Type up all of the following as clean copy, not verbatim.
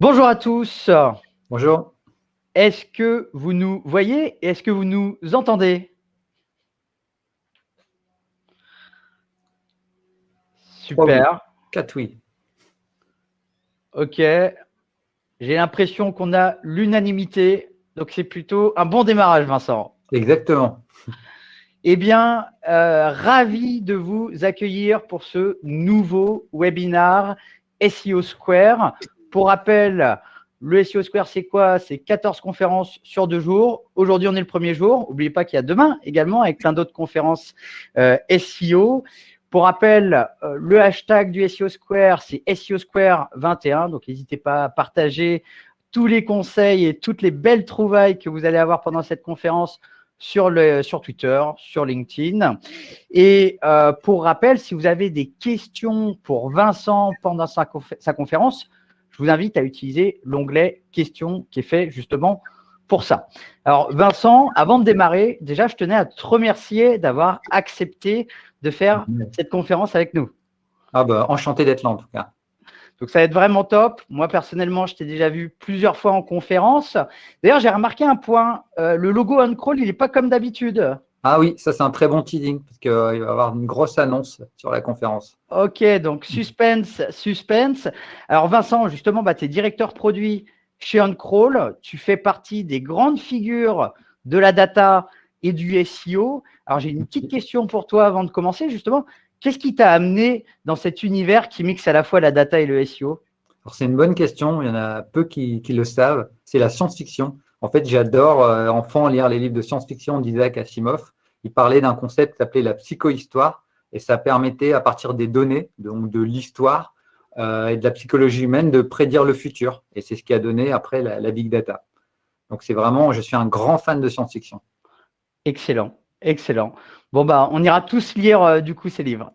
Bonjour à tous. Bonjour. Est-ce que vous nous voyez et est-ce que vous nous entendez? Trois oui, Super. 4 oui. OK. J'ai l'impression qu'on a l'unanimité, donc c'est plutôt un bon démarrage, Vincent. Exactement. Eh bien, ravi de vous accueillir pour ce nouveau webinar SEO Square. Pour rappel, le SEO Square, c'est quoi? C'est 14 conférences sur 2 jours. Aujourd'hui, on est le premier jour. N'oubliez pas qu'il y a demain également avec plein d'autres conférences SEO. Pour rappel, le hashtag du SEO Square, c'est SEO Square 21. Donc, n'hésitez pas à partager tous les conseils et toutes les belles trouvailles que vous allez avoir pendant cette conférence sur Twitter, sur LinkedIn. Et pour rappel, si vous avez des questions pour Vincent pendant sa conférence, je vous invite à utiliser l'onglet questions qui est fait justement pour ça. Alors Vincent, avant de démarrer, déjà je tenais à te remercier d'avoir accepté de faire cette conférence avec nous. Ah bah, enchanté d'être là en tout cas. Donc ça va être vraiment top. Moi personnellement, je t'ai déjà vu plusieurs fois en conférence. D'ailleurs, j'ai remarqué un point, le logo OnCrawl, il n'est pas comme d'habitude. Ah oui, ça c'est un très bon teasing parce qu'il va y avoir une grosse annonce sur la conférence. Ok, donc suspense, suspense. Alors Vincent, justement, tu es directeur produit chez OnCrawl. Tu fais partie des grandes figures de la data et du SEO. Alors j'ai une petite question pour toi avant de commencer, justement. Qu'est-ce qui t'a amené dans cet univers qui mixe à la fois la data et le SEO? Alors c'est une bonne question, il y en a peu qui le savent. C'est la science-fiction. En fait, j'adore, enfant, lire les livres de science-fiction d'Isaac Asimov. Il parlait d'un concept qui s'appelait la psychohistoire et ça permettait, à partir des données, donc de l'histoire et de la psychologie humaine, de prédire le futur. Et c'est ce qui a donné après la big data. Donc c'est vraiment, je suis un grand fan de science-fiction. Excellent, excellent. Bon, on ira tous lire du coup ces livres.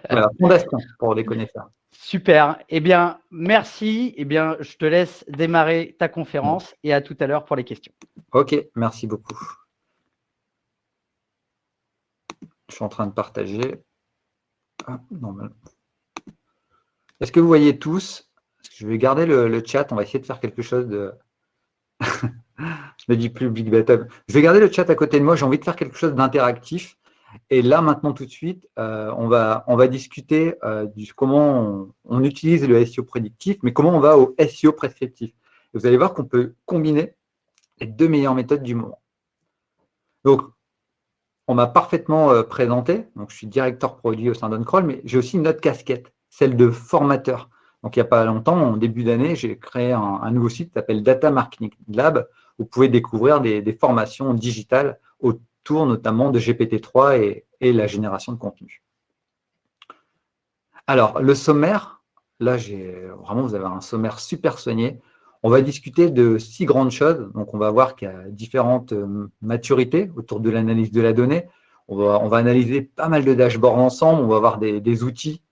Voilà, fondation pour les connaisseurs. Super. Eh bien, merci. Eh bien, je te laisse démarrer ta conférence et à tout à l'heure pour les questions. Ok, merci beaucoup. Je suis en train de partager. Ah, normal. Est-ce que vous voyez tous? Je vais garder le chat. On va essayer de faire quelque chose de. Je ne dis plus Big Data. Je vais garder le chat à côté de moi. J'ai envie de faire quelque chose d'interactif. Et là, maintenant, tout de suite, on va discuter du comment on utilise le SEO prédictif, mais comment on va au SEO prescriptif. Et vous allez voir qu'on peut combiner les deux meilleures méthodes du moment. Donc, on m'a parfaitement présenté. Donc, je suis directeur produit au sein d'OnCrawl, mais j'ai aussi une autre casquette, celle de formateur. Donc, il n'y a pas longtemps, en début d'année, j'ai créé un nouveau site qui s'appelle Data Marketing Lab. Où vous pouvez découvrir des formations digitales autour notamment de GPT-3 et la génération de contenu. Alors, le sommaire, là, vraiment, vous avez un sommaire super soigné. On va discuter de 6 grandes choses. Donc, on va voir qu'il y a différentes maturités autour de l'analyse de la donnée. On va analyser pas mal de dashboards ensemble. On va avoir des outils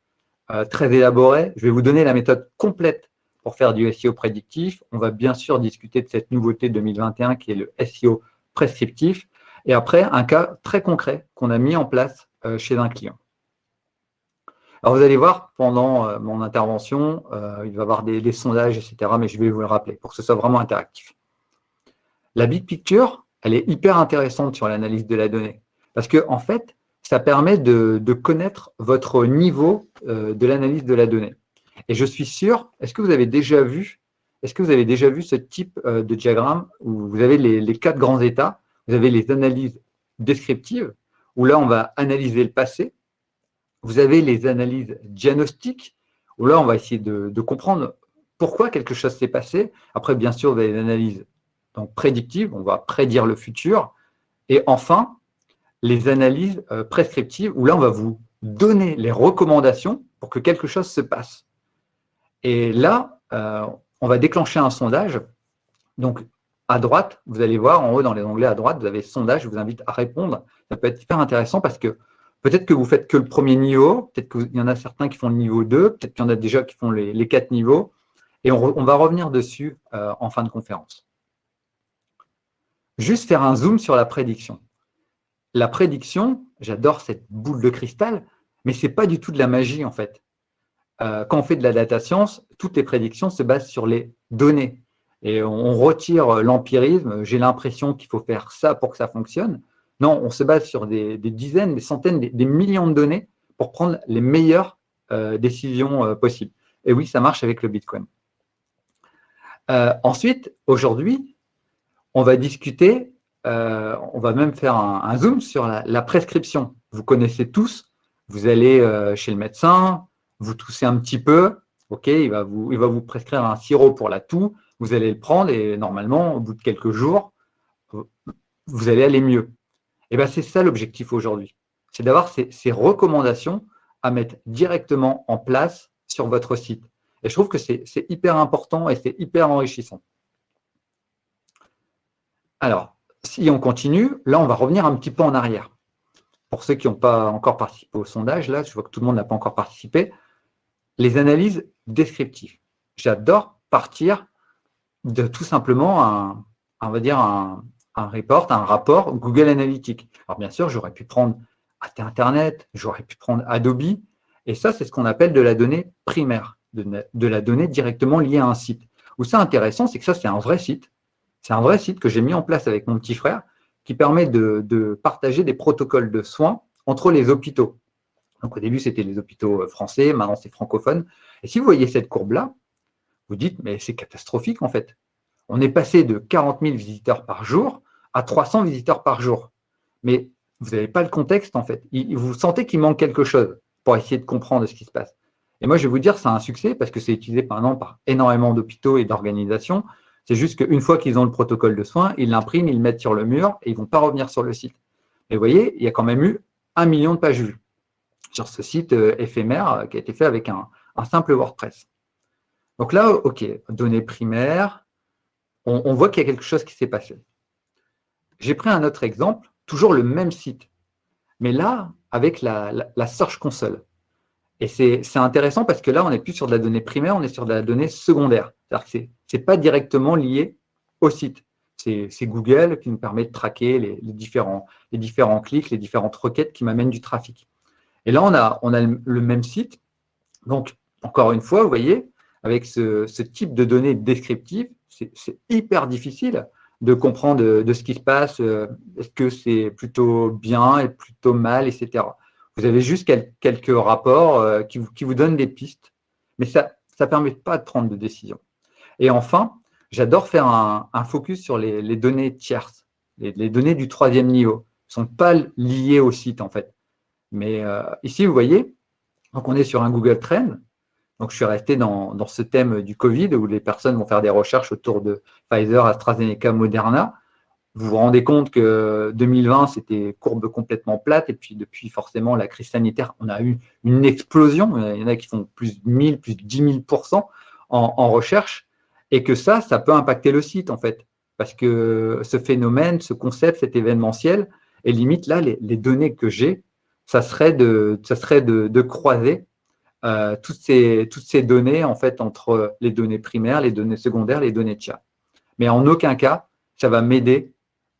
très élaborés. Je vais vous donner la méthode complète pour faire du SEO prédictif. On va bien sûr discuter de cette nouveauté 2021 qui est le SEO prescriptif. Et après, un cas très concret qu'on a mis en place chez un client. Alors, vous allez voir, pendant mon intervention, il va y avoir des sondages, etc. Mais je vais vous le rappeler pour que ce soit vraiment interactif. La big picture, elle est hyper intéressante sur l'analyse de la donnée. Parce que, en fait, ça permet de connaître votre niveau de l'analyse de la donnée. Et je suis sûr, est-ce que vous avez déjà vu ce type de diagramme où vous avez les 4 grands états, vous avez les analyses descriptives, où là, on va analyser le passé. Vous avez les analyses diagnostiques, où là, on va essayer de comprendre pourquoi quelque chose s'est passé. Après, bien sûr, vous avez les analyses donc, prédictives, on va prédire le futur. Et enfin, les analyses prescriptives, où là, on va vous donner les recommandations pour que quelque chose se passe. Et là, on va déclencher un sondage. Donc, à droite, vous allez voir, en haut, dans les onglets à droite, vous avez sondage, je vous invite à répondre. Ça peut être hyper intéressant parce que peut-être que vous faites que le premier niveau, peut-être qu'il y en a certains qui font le niveau 2, peut-être qu'il y en a déjà qui font les 4 niveaux. Et on va revenir dessus en fin de conférence. Juste faire un zoom sur la prédiction. La prédiction, j'adore cette boule de cristal, mais ce n'est pas du tout de la magie en fait. quand on fait de la data science, toutes les prédictions se basent sur les données. Et on retire l'empirisme. J'ai l'impression qu'il faut faire ça pour que ça fonctionne. Non, on se base sur des dizaines, des centaines, des millions de données pour prendre les meilleures décisions possibles. Et oui, ça marche avec le Bitcoin. Ensuite, aujourd'hui, on va discuter, on va même faire un zoom sur la prescription. Vous connaissez tous, vous allez chez le médecin, vous toussez un petit peu, ok, il va vous prescrire un sirop pour la toux, vous allez le prendre et normalement, au bout de quelques jours, vous allez aller mieux. Et bien, c'est ça l'objectif aujourd'hui. C'est d'avoir ces recommandations à mettre directement en place sur votre site. Et je trouve que c'est hyper important et c'est hyper enrichissant. Alors, si on continue, là, on va revenir un petit peu en arrière. Pour ceux qui n'ont pas encore participé au sondage, là, je vois que tout le monde n'a pas encore participé, les analyses descriptives. J'adore partir de tout simplement on va dire un rapport Google Analytics. Alors bien sûr, j'aurais pu prendre Internet, j'aurais pu prendre Adobe, et ça, c'est ce qu'on appelle de la donnée primaire, de la donnée directement liée à un site. Où c'est intéressant, c'est que ça, c'est un vrai site. C'est un vrai site que j'ai mis en place avec mon petit frère qui permet de partager des protocoles de soins entre les hôpitaux. Donc au début, c'était les hôpitaux français, maintenant c'est francophone. Et si vous voyez cette courbe-là, vous dites, mais c'est catastrophique en fait. On est passé de 40 000 visiteurs par jour à 300 visiteurs par jour. Mais vous n'avez pas le contexte en fait. Vous sentez qu'il manque quelque chose pour essayer de comprendre ce qui se passe. Et moi, je vais vous dire, c'est un succès parce que c'est utilisé maintenant par énormément d'hôpitaux et d'organisations. C'est juste qu'une fois qu'ils ont le protocole de soins, ils l'impriment, ils le mettent sur le mur et ils ne vont pas revenir sur le site. Et vous voyez, il y a quand même eu 1 million de pages vues sur ce site éphémère qui a été fait avec un simple WordPress. Donc là, OK, données primaires, on voit qu'il y a quelque chose qui s'est passé. J'ai pris un autre exemple, toujours le même site, mais là, avec la Search Console. Et c'est intéressant parce que là, on n'est plus sur de la donnée primaire, on est sur de la donnée secondaire. C'est-à-dire que ce n'est pas directement lié au site. C'est Google qui nous permet de traquer les différents clics, les différentes requêtes qui m'amènent du trafic. Et là, on a le même site. Donc, encore une fois, vous voyez, avec ce type de données descriptives, c'est hyper difficile de comprendre de ce qui se passe. Est-ce que c'est plutôt bien et plutôt mal, etc. Vous avez juste quelques rapports qui vous donnent des pistes, mais ça ne permet pas de prendre de décision. Et enfin, j'adore faire un focus sur les données tierces, les données du troisième niveau. Elles ne sont pas liées au site, en fait. Mais ici, vous voyez, donc on est sur un Google Trend. Donc, je suis resté dans ce thème du Covid où les personnes vont faire des recherches autour de Pfizer, AstraZeneca, Moderna. Vous vous rendez compte que 2020, c'était courbe complètement plate. Et puis, depuis forcément la crise sanitaire, on a eu une explosion. Il y en a qui font plus de 1000, plus de 10 000% en recherche. Et que ça peut impacter le site, en fait. Parce que ce phénomène, ce concept, cet événementiel, et limite, là, les données que j'ai, ça serait de croiser toutes ces données en fait entre les données primaires, les données secondaires, les données de chat. Mais en aucun cas, ça va m'aider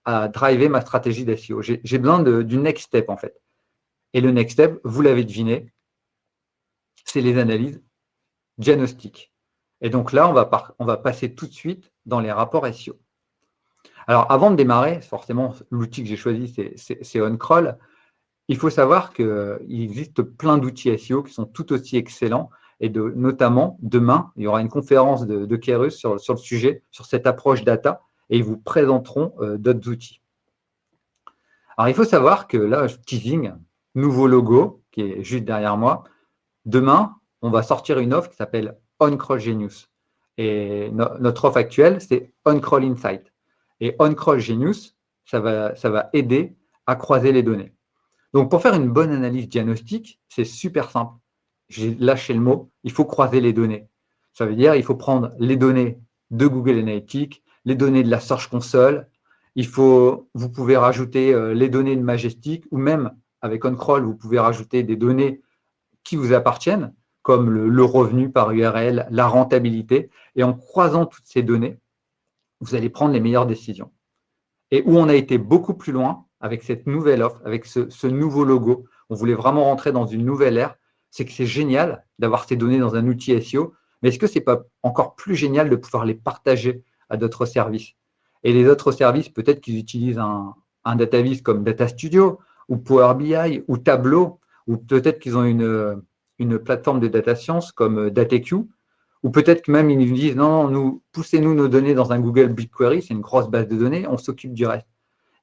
à driver ma stratégie d'SEO. J'ai besoin du next step en fait. Et le next step, vous l'avez deviné, c'est les analyses diagnostiques. Et donc là, on va passer tout de suite dans les rapports SEO. Alors avant de démarrer, forcément, l'outil que j'ai choisi, c'est OnCrawl. Il faut savoir qu'il existe plein d'outils SEO qui sont tout aussi excellents et notamment demain, il y aura une conférence de Kérus sur le sujet, sur cette approche data et ils vous présenteront d'autres outils. Alors, il faut savoir que là, teasing, nouveau logo qui est juste derrière moi. Demain, on va sortir une offre qui s'appelle OnCrawl Genius. Et notre offre actuelle, c'est OnCrawl Insight. Et OnCrawl Genius, ça va aider à croiser les données. Donc, pour faire une bonne analyse diagnostique, c'est super simple. J'ai lâché le mot, il faut croiser les données. Ça veut dire qu'il faut prendre les données de Google Analytics, les données de la Search Console. Vous pouvez rajouter les données de Majestic ou même avec OnCrawl, vous pouvez rajouter des données qui vous appartiennent, comme le revenu par URL, la rentabilité. Et en croisant toutes ces données, vous allez prendre les meilleures décisions. Et où on a été beaucoup plus loin avec cette nouvelle offre, avec ce nouveau logo, on voulait vraiment rentrer dans une nouvelle ère, c'est que c'est génial d'avoir ces données dans un outil SEO, mais est-ce que ce n'est pas encore plus génial de pouvoir les partager à d'autres services? Et les autres services, peut-être qu'ils utilisent un database comme Data Studio ou Power BI ou Tableau, ou peut-être qu'ils ont une plateforme de data science comme DataQ, ou peut-être que même ils nous disent non, poussez-nous nos données dans un Google BigQuery, c'est une grosse base de données, on s'occupe du reste.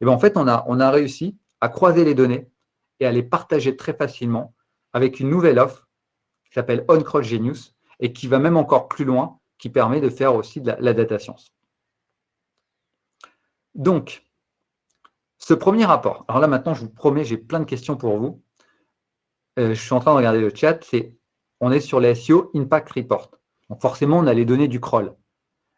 Et bien en fait, on a réussi à croiser les données et à les partager très facilement avec une nouvelle offre qui s'appelle OnCrawl Genius et qui va même encore plus loin, qui permet de faire aussi de la data science. Donc, ce premier rapport, alors là maintenant, je vous promets, j'ai plein de questions pour vous. Je suis en train de regarder le chat, on est sur les SEO Impact Report. Donc forcément, on a les données du crawl.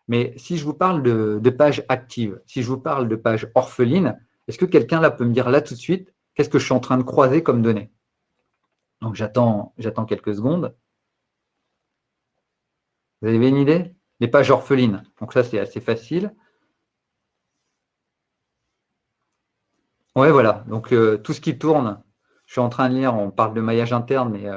Mais si je vous parle de pages actives, si je vous parle de pages orphelines, est-ce que quelqu'un là peut me dire là tout de suite, qu'est-ce que je suis en train de croiser comme données? Donc j'attends quelques secondes. Vous avez une idée? Les pages orphelines. Donc ça, c'est assez facile. Ouais, voilà. Donc tout ce qui tourne, je suis en train de lire, on parle de maillage interne, mais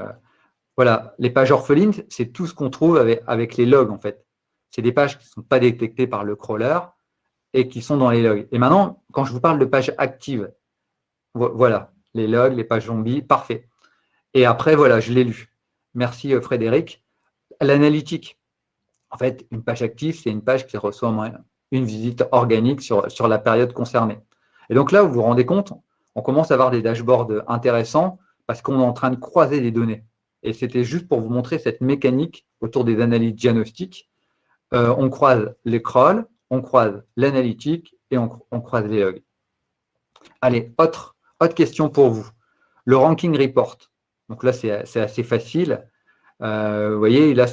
voilà, les pages orphelines, c'est tout ce qu'on trouve avec les logs en fait. C'est des pages qui ne sont pas détectées par le crawler et qui sont dans les logs. Et maintenant, quand je vous parle de pages actives, voilà, les logs, les pages zombies, parfait. Et après, voilà, je l'ai lu. Merci Frédéric. L'analytique. En fait, une page active, c'est une page qui reçoit au moins une visite organique sur la période concernée. Et donc là, vous vous rendez compte, on commence à avoir des dashboards intéressants parce qu'on est en train de croiser les données. Et c'était juste pour vous montrer cette mécanique autour des analyses diagnostiques. On croise les crawls, on croise l'analytique et on croise les logs. Allez, autre question pour vous. Le ranking report. Donc là, c'est assez facile. Vous voyez, là,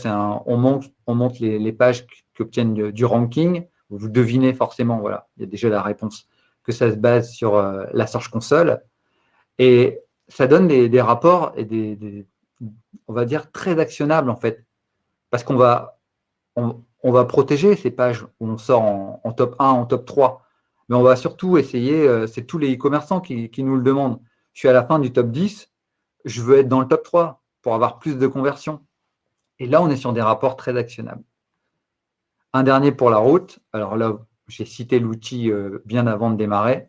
on monte les pages qui obtiennent du ranking. Vous devinez forcément, voilà, il y a déjà la réponse, que ça se base sur la Search Console. Et ça donne des rapports et on va dire, très actionnables, en fait. Parce qu'on on va protéger ces pages où on sort en top 1, en top 3. Mais on va surtout essayer, c'est tous les e-commerçants qui nous le demandent. Je suis à la fin du top 10, je veux être dans le top 3 pour avoir plus de conversions. Et là, on est sur des rapports très actionnables. Un dernier pour la route. Alors là, j'ai cité l'outil bien avant de démarrer.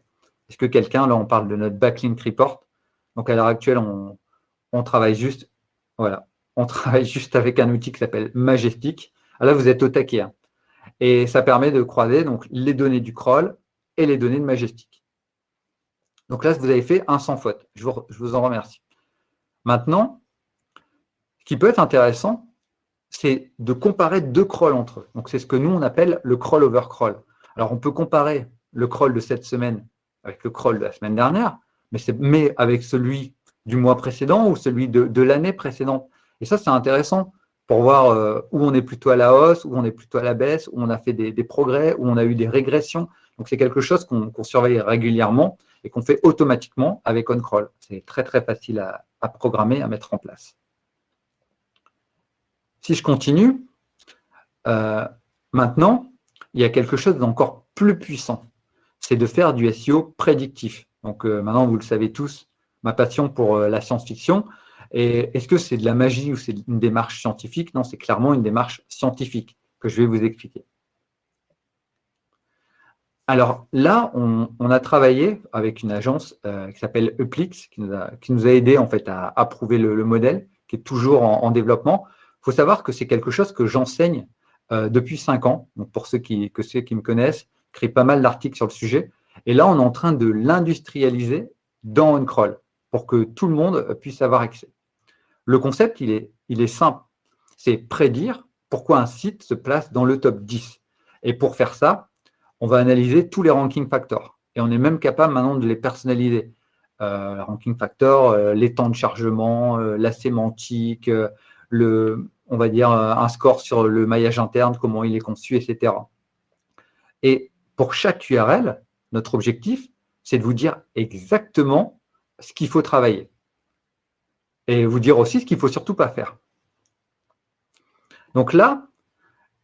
Est-ce que quelqu'un, là, on parle de notre backlink report. Donc, à l'heure actuelle, on travaille juste, voilà, on travaille juste avec un outil qui s'appelle Majestic. Là, vous êtes au taquet. Hein. Et ça permet de croiser donc, les données du crawl et les données de Majestic. Donc là, vous avez fait un sans faute. Je vous en remercie. Maintenant, ce qui peut être intéressant, c'est de comparer deux crawls entre eux. Donc, c'est ce que nous, on appelle le crawl over crawl. Alors, on peut comparer le crawl de cette semaine avec le crawl de la semaine dernière, mais avec celui du mois précédent ou celui de l'année précédente. Et ça, c'est intéressant pour voir où on est plutôt à la hausse, où on est plutôt à la baisse, où on a fait des progrès, où on a eu des régressions. Donc, c'est quelque chose qu'on surveille régulièrement et qu'on fait automatiquement avec OnCrawl. C'est très, très facile à programmer, à mettre en place. Si je continue, maintenant, il y a quelque chose d'encore plus puissant. C'est de faire du SEO prédictif. Donc maintenant, vous le savez tous, ma passion pour la science-fiction. Et est-ce que c'est de la magie ou c'est une démarche scientifique? Non, c'est clairement une démarche scientifique que je vais vous expliquer. Alors là, on a travaillé avec une agence qui s'appelle Uplix, qui nous a aidé en fait à approuver le modèle, qui est toujours en développement. Il faut savoir que c'est quelque chose que j'enseigne depuis 5 ans. Donc pour ceux qui me connaissent, j'écris pas mal d'articles sur le sujet. Et là, on est en train de l'industrialiser dans OnCrawl pour que tout le monde puisse avoir accès. Le concept, il est simple. C'est prédire pourquoi un site se place dans le top 10. Et pour faire ça, on va analyser tous les ranking factors. Et on est même capable maintenant de les personnaliser. Ranking factors, les temps de chargement, la sémantique, on va dire un score sur le maillage interne, comment il est conçu, etc. Et pour chaque URL, notre objectif, c'est de vous dire exactement ce qu'il faut travailler. Et vous dire aussi ce qu'il ne faut surtout pas faire. Donc là,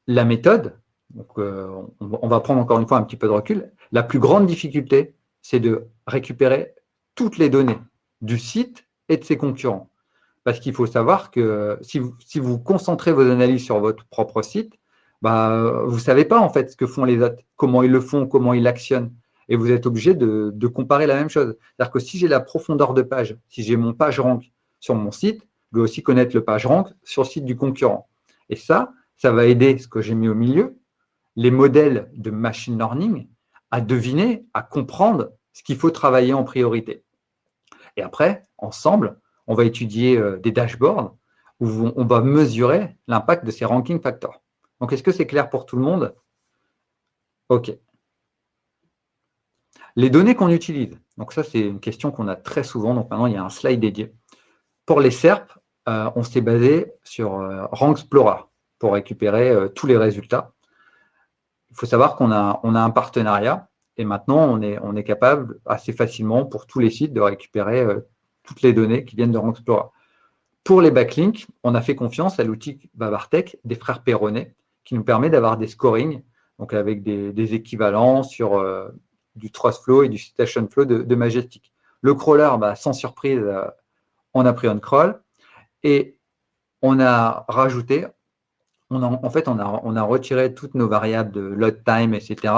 la méthode, donc, on va prendre encore une fois un petit peu de recul. La plus grande difficulté, c'est de récupérer toutes les données du site et de ses concurrents. Parce qu'il faut savoir que si vous concentrez vos analyses sur votre propre site, bah, vous ne savez pas en fait ce que font les autres, comment ils le font, comment ils l'actionnent. Et vous êtes obligé de comparer la même chose. C'est-à-dire que si j'ai la profondeur de page, si j'ai mon page rank sur mon site, je dois aussi connaître le page rank sur le site du concurrent. Et ça va aider ce que j'ai mis au milieu, les modèles de machine learning, à deviner, à comprendre ce qu'il faut travailler en priorité. Et après, ensemble, on va étudier des dashboards où on va mesurer l'impact de ces ranking factors. Donc, est-ce que c'est clair pour tout le monde? OK. Les données qu'on utilise. Donc, ça, c'est une question qu'on a très souvent. Donc, maintenant, il y a un slide dédié. Pour les SERP, on s'est basé sur Ranxplorer pour récupérer tous les résultats. Il faut savoir qu'on a un partenariat et maintenant, on est capable assez facilement pour tous les sites de récupérer toutes les données qui viennent de Ranxplorer. Pour les backlinks, on a fait confiance à l'outil Babartech des frères Perronnet qui nous permet d'avoir des scorings, donc avec des équivalents sur du TrustFlow et du CitationFlow de Majestic. Le crawler, sans surprise, on a pris OnCrawl et on a rajouté, on a retiré toutes nos variables de load time, etc.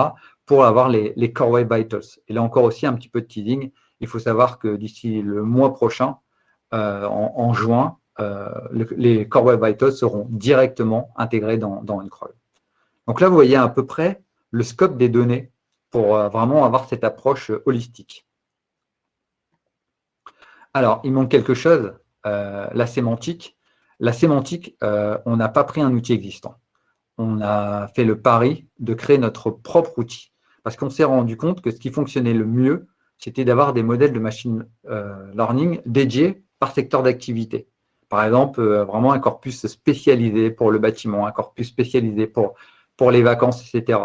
pour avoir les Core Web Vitals. Et là encore aussi un petit peu de teasing. Il faut savoir que d'ici le mois prochain, en juin, les Core Web Vitals seront directement intégrés dans OnCrawl. Donc là, vous voyez à peu près le scope des données pour vraiment avoir cette approche holistique. Alors, il manque quelque chose, la sémantique. La sémantique, on n'a pas pris un outil existant. On a fait le pari de créer notre propre outil parce qu'on s'est rendu compte que ce qui fonctionnait le mieux, c'était d'avoir des modèles de machine learning dédiés par secteur d'activité. Par exemple, vraiment un corpus spécialisé pour le bâtiment, un corpus spécialisé pour les vacances, etc.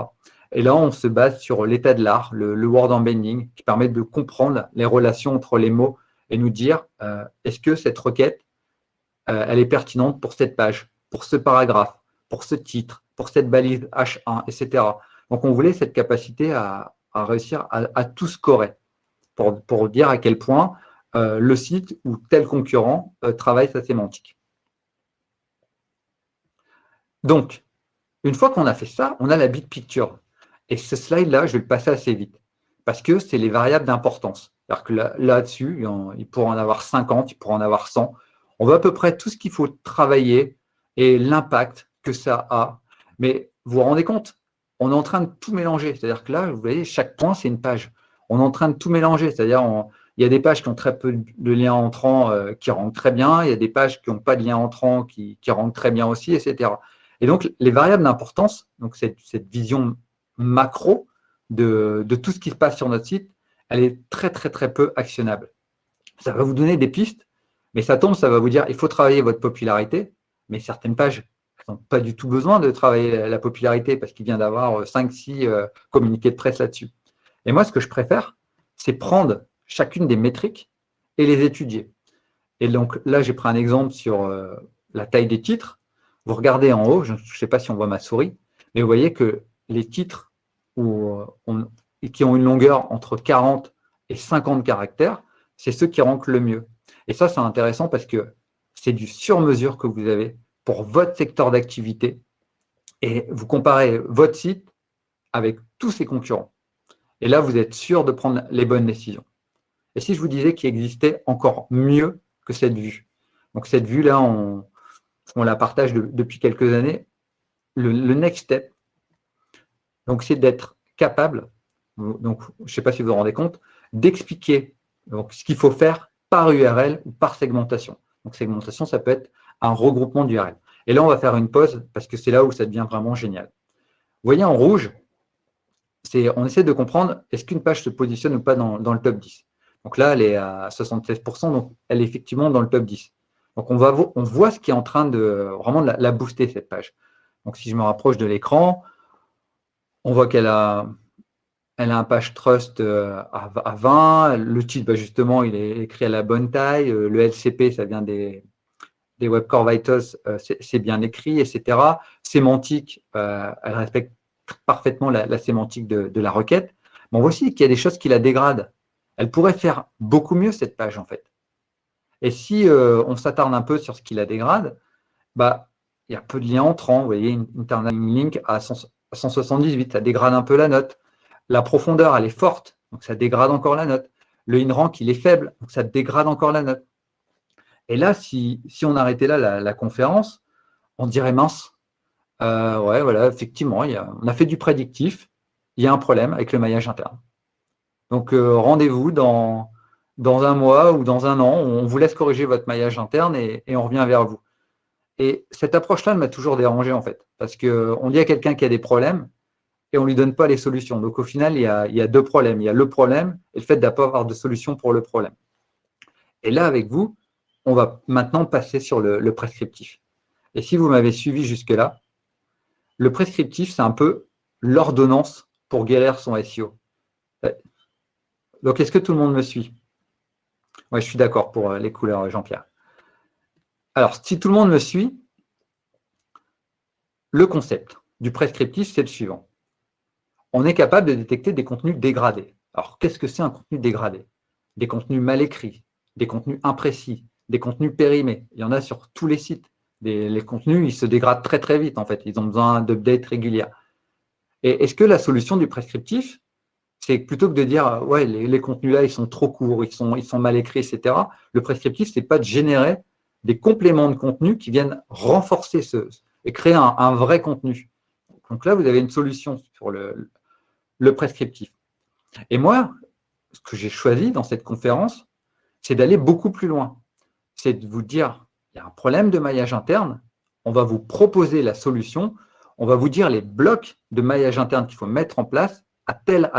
Et là, on se base sur l'état de l'art, le word embedding, qui permet de comprendre les relations entre les mots et nous dire est-ce que cette requête, elle est pertinente pour cette page, pour ce paragraphe, pour ce titre, pour cette balise H1, etc. Donc, on voulait cette capacité à réussir à tout scorer pour dire à quel point le site ou tel concurrent travaille sa sémantique. Donc, une fois qu'on a fait ça, on a la big picture. Et ce slide-là, je vais le passer assez vite parce que c'est les variables d'importance. C'est-à-dire que là-dessus, il pourra en avoir 50, il pourra en avoir 100. On voit à peu près tout ce qu'il faut travailler et l'impact que ça a. Mais vous vous rendez compte, on est en train de tout mélanger. C'est-à-dire que là, vous voyez, chaque point, c'est une page. On est en train de tout mélanger. C'est-à-dire, il y a des pages qui ont très peu de liens entrants qui rentrent très bien. Il y a des pages qui n'ont pas de liens entrants qui rentrent très bien aussi, etc. Et donc, les variables d'importance, donc cette vision macro de tout ce qui se passe sur notre site, elle est très, très, très peu actionnable. Ça va vous donner des pistes, mais ça va vous dire il faut travailler votre popularité, mais certaines pages n'ont pas du tout besoin de travailler la popularité parce qu'il vient d'avoir 5-6 communiqués de presse là-dessus. Et moi, ce que je préfère, c'est prendre chacune des métriques et les étudier. Et donc là, j'ai pris un exemple sur la taille des titres. Vous regardez en haut, je ne sais pas si on voit ma souris, mais vous voyez que les titres qui ont une longueur entre 40 et 50 caractères, c'est ceux qui rankent le mieux. Et ça, c'est intéressant parce que c'est du sur-mesure que vous avez pour votre secteur d'activité et vous comparez votre site avec tous ses concurrents. Et là, vous êtes sûr de prendre les bonnes décisions. Et si je vous disais qu'il existait encore mieux que cette vue? Donc cette vue-là, on la partage depuis quelques années. Le next step, donc, c'est d'être capable, donc, je ne sais pas si vous vous rendez compte, d'expliquer ce qu'il faut faire par URL ou par segmentation. Donc, segmentation, ça peut être un regroupement d'URL. Et là, on va faire une pause parce que c'est là où ça devient vraiment génial. Vous voyez en rouge, on essaie de comprendre est-ce qu'une page se positionne ou pas dans le top 10. Donc là, elle est à 76%, donc elle est effectivement dans le top 10. Donc, on voit ce qui est en train de vraiment la booster, cette page. Donc, si je me rapproche de l'écran, on voit qu'elle a un page trust à 20. Le titre, justement, il est écrit à la bonne taille. Le LCP, ça vient des Web Core Vitals, c'est bien écrit, etc. Sémantique, elle respecte parfaitement la sémantique de la requête. Mais on voit aussi qu'il y a des choses qui la dégradent. Elle pourrait faire beaucoup mieux, cette page, en fait. Et si on s'attarde un peu sur ce qui la dégrade, bah, il y a peu de liens entrants. Vous voyez, une internal link à 178, ça dégrade un peu la note. La profondeur, elle est forte, donc ça dégrade encore la note. Le in-rank, il est faible, donc ça dégrade encore la note. Et là, si on arrêtait là la conférence, on dirait mince. Ouais, voilà, effectivement, on a fait du prédictif, il y a un problème avec le maillage interne. Donc, rendez-vous dans un mois ou dans un an, on vous laisse corriger votre maillage interne et on revient vers vous. Et cette approche-là, elle m'a toujours dérangé, en fait, parce qu'on dit à quelqu'un qui a des problèmes et on ne lui donne pas les solutions. Donc, au final, il y a deux problèmes. Il y a le problème et le fait de ne pas avoir de solution pour le problème. Et là, avec vous, on va maintenant passer sur le prescriptif. Et si vous m'avez suivi jusque-là, le prescriptif, c'est un peu l'ordonnance pour guérir son SEO. Donc, est-ce que tout le monde me suit? Oui, je suis d'accord pour les couleurs, Jean-Pierre. Alors, si tout le monde me suit, le concept du prescriptif, c'est le suivant. On est capable de détecter des contenus dégradés. Alors, qu'est-ce que c'est un contenu dégradé? Des contenus mal écrits, des contenus imprécis, des contenus périmés. Il y en a sur tous les sites. Les contenus, ils se dégradent très, très vite, en fait. Ils ont besoin d'updates régulières. Et est-ce que la solution du prescriptif, c'est plutôt que de dire, ouais, les contenus là, ils sont trop courts, ils sont mal écrits, etc. Le prescriptif, c'est pas de générer des compléments de contenu qui viennent renforcer et créer un vrai contenu. Donc là, vous avez une solution sur le prescriptif. Et moi, ce que j'ai choisi dans cette conférence, c'est d'aller beaucoup plus loin. C'est de vous dire, il y a un problème de maillage interne, on va vous proposer la solution, on va vous dire les blocs de maillage interne qu'il faut mettre en place à tel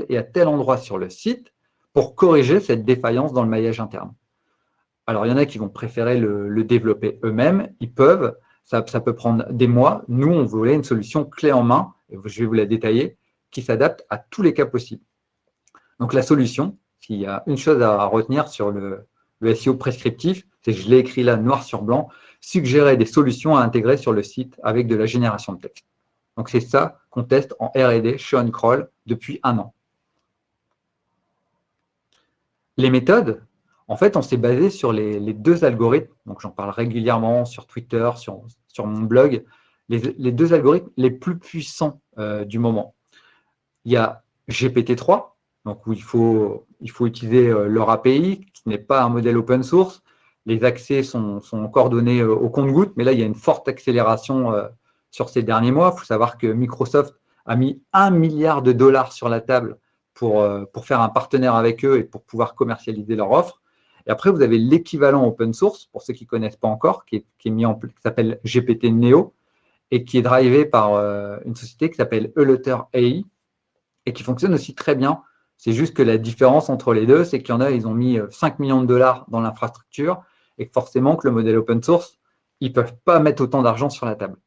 et à tel endroit sur le site pour corriger cette défaillance dans le maillage interne. Alors, il y en a qui vont préférer le développer eux-mêmes, ils peuvent, ça peut prendre des mois. Nous, on voulait une solution clé en main, et je vais vous la détailler, qui s'adapte à tous les cas possibles. Donc, la solution, s'il y a une chose à retenir sur le SEO prescriptif, c'est que je l'ai écrit là noir sur blanc, suggérer des solutions à intégrer sur le site avec de la génération de texte. Donc, c'est ça qu'on teste en R&D chez OnCrawl depuis 1 an. Les méthodes, en fait, on s'est basé sur les deux algorithmes. Donc, j'en parle régulièrement sur Twitter, sur mon blog. Les deux algorithmes les plus puissants du moment. Il y a GPT-3, donc où il faut utiliser leur API, qui n'est pas un modèle open source. Les accès sont coordonnés au compte-gouttes, mais là, il y a une forte accélération sur ces derniers mois. Il faut savoir que Microsoft a mis $1 milliard sur la table pour faire un partenaire avec eux et pour pouvoir commercialiser leur offre. Et après, vous avez l'équivalent open source, pour ceux qui ne connaissent pas encore, qui s'appelle GPT Neo et qui est drivé par une société qui s'appelle Eleuther AI et qui fonctionne aussi très bien. C'est juste que la différence entre les deux, c'est qu'il y en a, ils ont mis $5 millions dans l'infrastructure et forcément que le modèle open source, ils ne peuvent pas mettre autant d'argent sur la table.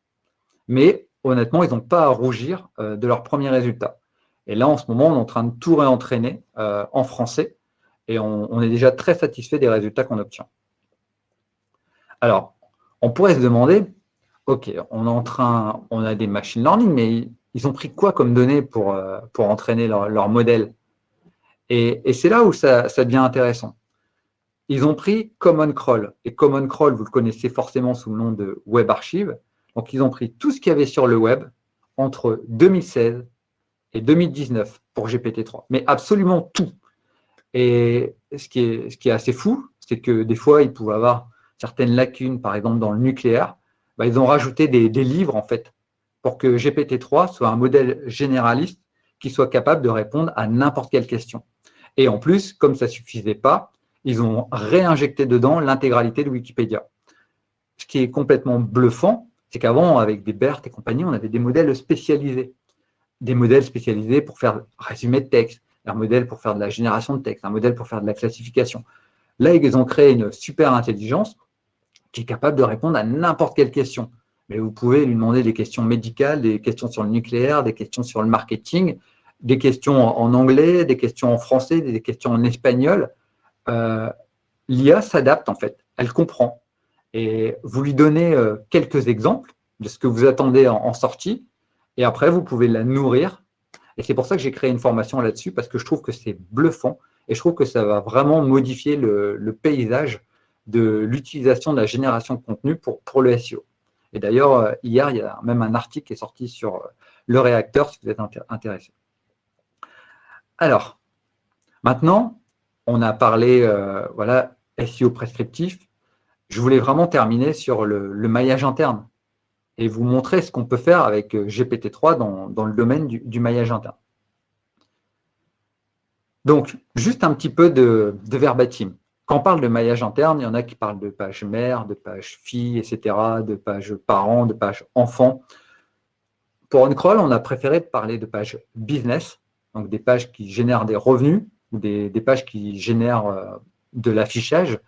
Mais honnêtement, ils n'ont pas à rougir de leurs premiers résultats. Et là, en ce moment, on est en train de tout réentraîner en français et on est déjà très satisfait des résultats qu'on obtient. Alors, on pourrait se demander, OK, on a des machine learning, mais ils ont pris quoi comme données pour entraîner leur modèle? Et c'est là où ça devient intéressant. Ils ont pris Common Crawl. Et Common Crawl, vous le connaissez forcément sous le nom de Web Archive. Donc, ils ont pris tout ce qu'il y avait sur le web entre 2016 et 2019 pour GPT-3. Mais absolument tout. Et ce qui est assez fou, c'est que des fois, ils pouvaient avoir certaines lacunes, par exemple dans le nucléaire. Ils ont rajouté des livres, en fait, pour que GPT-3 soit un modèle généraliste qui soit capable de répondre à n'importe quelle question. Et en plus, comme ça ne suffisait pas, ils ont réinjecté dedans l'intégralité de Wikipédia. Ce qui est complètement bluffant, c'est qu'avant, avec des BERT et compagnie, on avait des modèles spécialisés. Des modèles spécialisés pour faire résumé de texte, un modèle pour faire de la génération de texte, un modèle pour faire de la classification. Là, ils ont créé une super intelligence qui est capable de répondre à n'importe quelle question. Mais vous pouvez lui demander des questions médicales, des questions sur le nucléaire, des questions sur le marketing, des questions en anglais, des questions en français, des questions en espagnol. L'IA s'adapte en fait, elle comprend. Et vous lui donnez quelques exemples de ce que vous attendez en sortie, et après, vous pouvez la nourrir. Et c'est pour ça que j'ai créé une formation là-dessus, parce que je trouve que c'est bluffant, et je trouve que ça va vraiment modifier le paysage de l'utilisation de la génération de contenu pour le SEO. Et d'ailleurs, hier, il y a même un article qui est sorti sur le réacteur, si vous êtes intéressé. Alors, maintenant, on a parlé voilà, SEO prescriptif. Je voulais vraiment terminer sur le maillage interne et vous montrer ce qu'on peut faire avec GPT-3 dans le domaine du maillage interne. Donc, juste un petit peu de verbatim. Quand on parle de maillage interne, il y en a qui parlent de page mère, de page fille, etc., de page parents, de page enfants. Pour OnCrawl, on a préféré parler de page business, donc des pages qui génèrent des revenus ou des pages qui génèrent de l'affichage.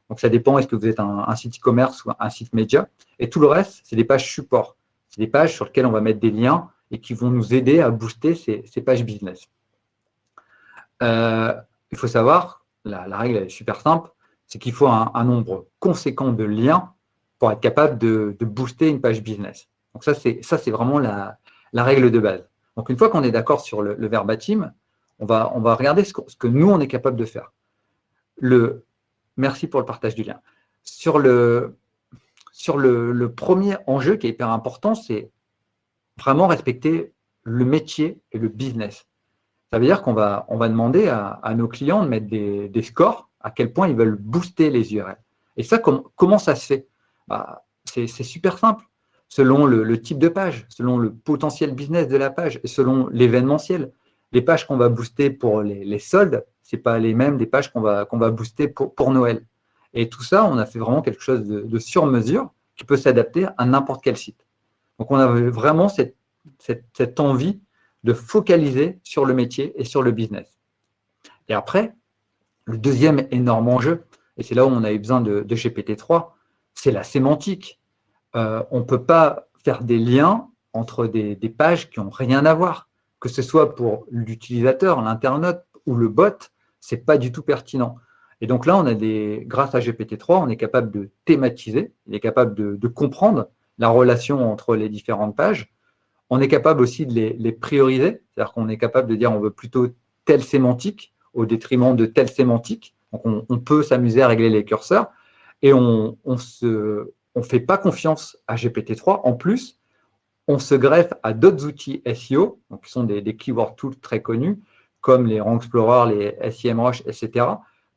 Donc, ça dépend, est-ce que vous êtes un site e-commerce ou un site média. Et tout le reste, c'est des pages support. C'est des pages sur lesquelles on va mettre des liens et qui vont nous aider à booster ces pages business. Il faut savoir, la règle est super simple, c'est qu'il faut un nombre conséquent de liens pour être capable de booster une page business. Donc ça, c'est vraiment la règle de base. Donc une fois qu'on est d'accord sur le verbatim, on va regarder ce que nous, on est capable de faire. Merci pour le partage du lien. Sur le premier enjeu qui est hyper important, c'est vraiment respecter le métier et le business. Ça veut dire qu'on va demander à nos clients de mettre des scores, à quel point ils veulent booster les URL. Et ça, comment ça se fait? C'est super simple. Selon le type de page, selon le potentiel business de la page et selon l'événementiel. Les pages qu'on va booster pour les soldes, ce n'est pas les mêmes des pages qu'on va booster pour Noël. Et tout ça, on a fait vraiment quelque chose de sur-mesure qui peut s'adapter à n'importe quel site. Donc, on avait vraiment cette envie de focaliser sur le métier et sur le business. Et après, le deuxième énorme enjeu, et c'est là où on a eu besoin de GPT-3, c'est la sémantique. On ne peut pas faire des liens entre des pages qui n'ont rien à voir, que ce soit pour l'utilisateur, l'internaute ou le bot, ce n'est pas du tout pertinent. Et donc là, grâce à GPT-3, on est capable de thématiser, il est capable de comprendre la relation entre les différentes pages. On est capable aussi de les prioriser, c'est-à-dire qu'on est capable de dire on veut plutôt telle sémantique au détriment de telle sémantique. Donc on peut s'amuser à régler les curseurs et on fait pas confiance à GPT-3. En plus, on se greffe à d'autres outils SEO, donc qui sont des keyword tools très connus, comme les Rank Explorer, les SEMrush, etc.,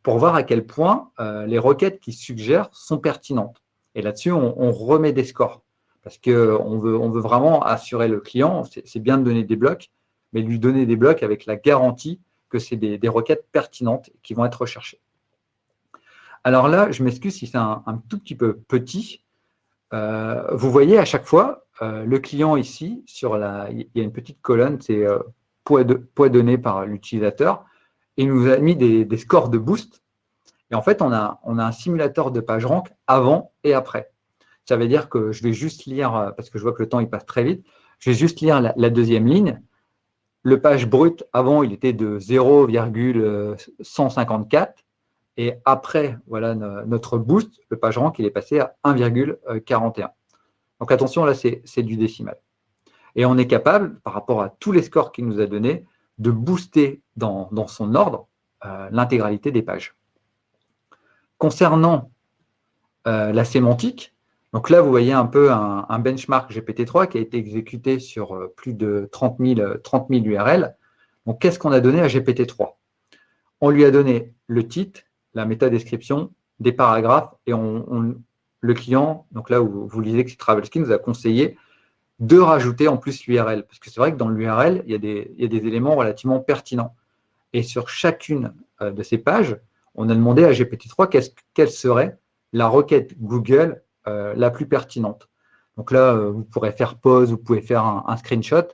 pour voir à quel point les requêtes qui suggèrent sont pertinentes. Et là-dessus, on remet des scores. Parce qu'on veut vraiment assurer le client, c'est bien de donner des blocs, mais lui donner des blocs avec la garantie que c'est des requêtes pertinentes qui vont être recherchées. Alors là, je m'excuse si c'est un tout petit peu petit. Vous voyez à chaque fois, le client ici, il y a une petite colonne, c'est poids donné par l'utilisateur. Il nous a mis des scores de boost. Et en fait, on a un simulateur de PageRank avant et après. Ça veut dire que je vais juste lire, parce que je vois que le temps il passe très vite, je vais juste lire la deuxième ligne. Le page brut, avant, il était de 0,154. Et après, voilà notre boost, le PageRank, il est passé à 1,41. Donc attention, là, c'est du décimal. Et on est capable, par rapport à tous les scores qu'il nous a donnés, de booster dans son ordre l'intégralité des pages. Concernant la sémantique, donc là, vous voyez un peu un benchmark GPT-3 qui a été exécuté sur plus de 30 000 URL. Donc, qu'est-ce qu'on a donné à GPT-3? On lui a donné le titre, la métadescription, des paragraphes et le client, donc là où vous lisez que c'est Travelski, nous a conseillé de rajouter en plus l'URL. Parce que c'est vrai que dans l'URL, il y a des éléments relativement pertinents. Et sur chacune de ces pages, on a demandé à GPT-3 quelle serait la requête Google la plus pertinente. Donc là, vous pourrez faire pause, vous pouvez faire un screenshot,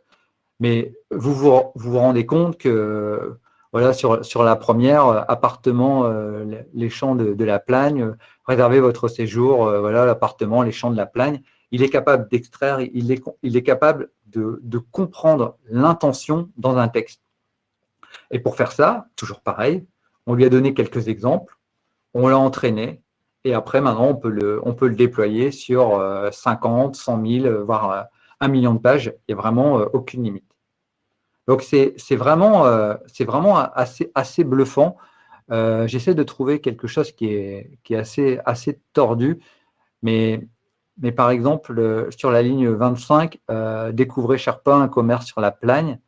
mais vous rendez compte que voilà, sur la première, appartement, les champs de la Plagne, réservez votre séjour, voilà, l'appartement, les champs de la Plagne. Il est capable d'extraire, il est capable de comprendre l'intention dans un texte. Et pour faire ça, toujours pareil, on lui a donné quelques exemples, on l'a entraîné, et après, maintenant, on peut le déployer sur 50, 100 000, voire 1 million de pages. Il n'y a vraiment aucune limite. Donc, c'est vraiment assez bluffant. J'essaie de trouver quelque chose qui est assez tordu, mais par exemple, sur la ligne 25, découvrez Sherpa un commerce sur la Plagne.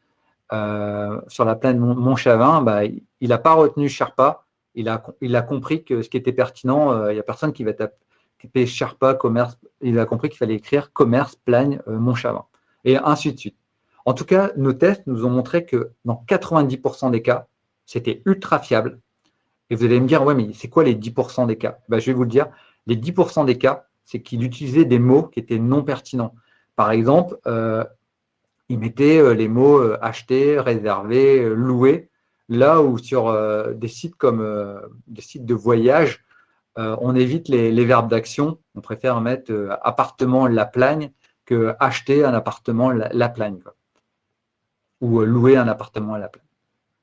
Sur la plaine Montchavin, bah, il n'a pas retenu Sherpa. Il a compris que ce qui était pertinent, il n'y a personne qui va taper Sherpa, commerce. Il a compris qu'il fallait écrire commerce, Plagne, Montchavin. Et ainsi de suite. En tout cas, nos tests nous ont montré que dans 90% des cas, c'était ultra fiable. Et vous allez me dire, ouais, mais c'est quoi les 10% des cas? Bah, je vais vous le dire. Les 10% des cas, c'est qu'il utilisait des mots qui étaient non pertinents. Par exemple, il mettait les mots acheter, réserver, louer, là où sur des sites comme des sites de voyage, on évite les verbes d'action. On préfère mettre appartement La Plagne que acheter un appartement La Plagne, quoi. Ou louer un appartement à La Plagne.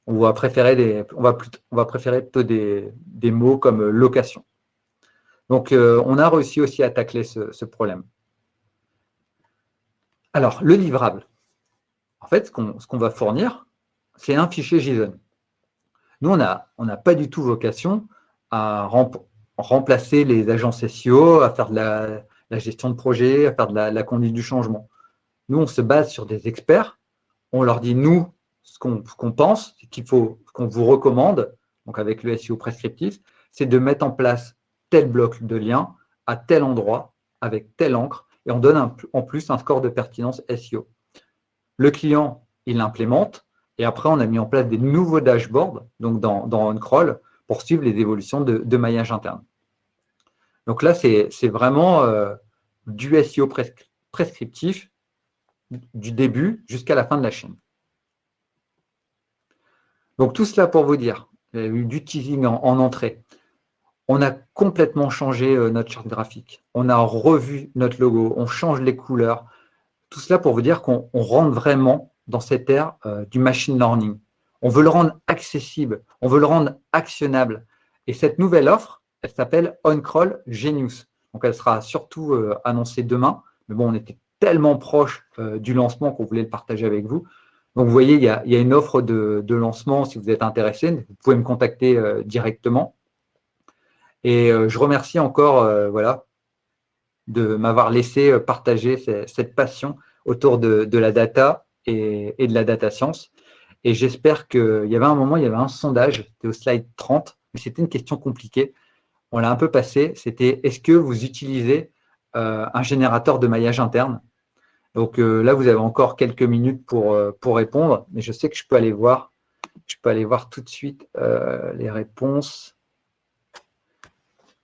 On va préférer plutôt des mots comme location. Donc, on a réussi aussi à tacler ce problème. Alors, le livrable. En fait, ce qu'on va fournir, c'est un fichier JSON. Nous, on n'a pas du tout vocation à remplacer les agences SEO, à faire de la gestion de projet, à faire de la conduite du changement. Nous, on se base sur des experts. On leur dit, nous, ce qu'on pense, ce qu'on vous recommande, donc avec le SEO prescriptif, c'est de mettre en place tel bloc de lien à tel endroit, avec telle encre, et on donne en plus un score de pertinence SEO. Le client, il l'implémente, et après, on a mis en place des nouveaux dashboards, donc dans OnCrawl, pour suivre les évolutions de maillage interne. Donc là, c'est vraiment du SEO prescriptif du début jusqu'à la fin de la chaîne. Donc tout cela pour vous dire, il y a eu du teasing en entrée. On a complètement changé notre charte graphique. On a revu notre logo, on change les couleurs. Tout cela pour vous dire qu'on rentre vraiment dans cette ère du machine learning. On veut le rendre accessible, on veut le rendre actionnable. Et cette nouvelle offre, elle s'appelle OnCrawl Genius. Donc elle sera surtout annoncée demain. Mais bon, on était tellement proche du lancement qu'on voulait le partager avec vous. Donc vous voyez, il y a une offre de lancement si vous êtes intéressé. Vous pouvez me contacter directement. Et je remercie encore voilà, de m'avoir laissé partager cette passion autour de la data et de la data science. Et j'espère qu'il y avait un moment, il y avait un sondage, c'était au slide 30, mais c'était une question compliquée. On l'a un peu passé. C'était, est-ce que vous utilisez un générateur de maillage interne? Donc là, vous avez encore quelques minutes pour répondre, mais je sais que je peux aller voir tout de suite les réponses.